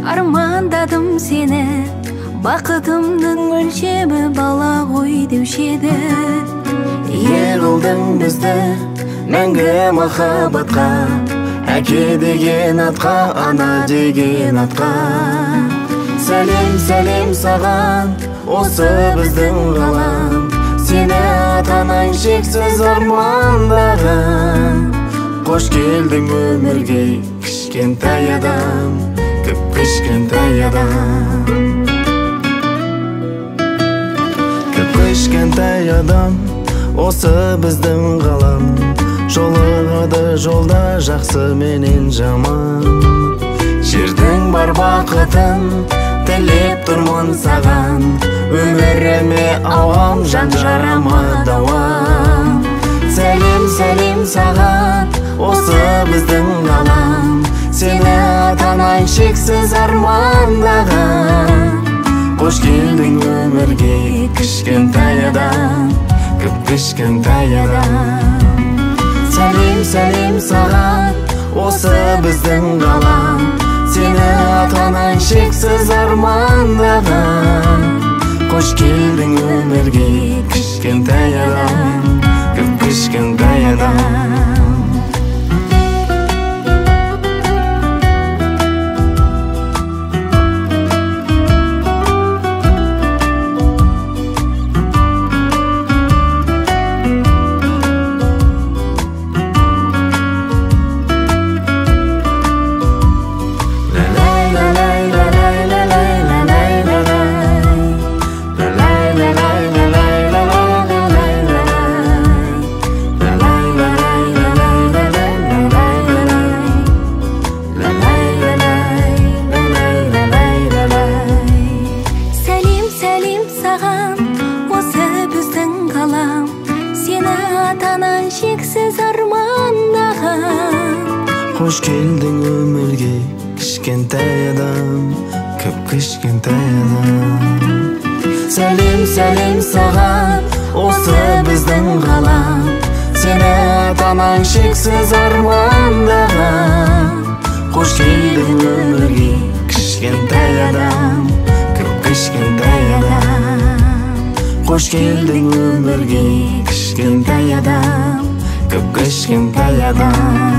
Армандаdım seni, бақытымның өлшемі бала ғой деуші еді. Егілдің бізді мәңгі махаббатқа, әке деген атқа, ана деген атқа. Сәлем сәлем саған, осы біздің ғалам, сені ата-анаң шексіз армандаған. Қош келдің өмірге, кішкентай адам, кіп-кішкентай адам. Кіп-кішкентай адам, осы біздің ғалам, жолығады жолда жақсы менен жаман. Жердің бар бақытын тілеп тұрмын саған, өміріме ауам, жан жарама дауам. Сәлем сәлем саған, осы біздің ғалам, сені ата-анаң шексіз армандаған. Қош келдің өмірге, кішкентай адам, кіп-кішкентай адам. Сәлем сәлем саған, осы біздің ғалам, сені ата-анаң шексіз армандаған. Қош келдің өмірге, кішкентай адам, кіп-кішкентай адам. Қош келдің өмірге, кішкентай адам, кіп-кішкентай адам. Сәлем сәлем саған, осы біздің ғалам, сені ата-анаң шексіз армандаған. Қош келдің өмірге, кішкентай адам, кіп-кішкентай адам. Қош келдің өмірге, кішкентай адам, кіп-кішкентай адам.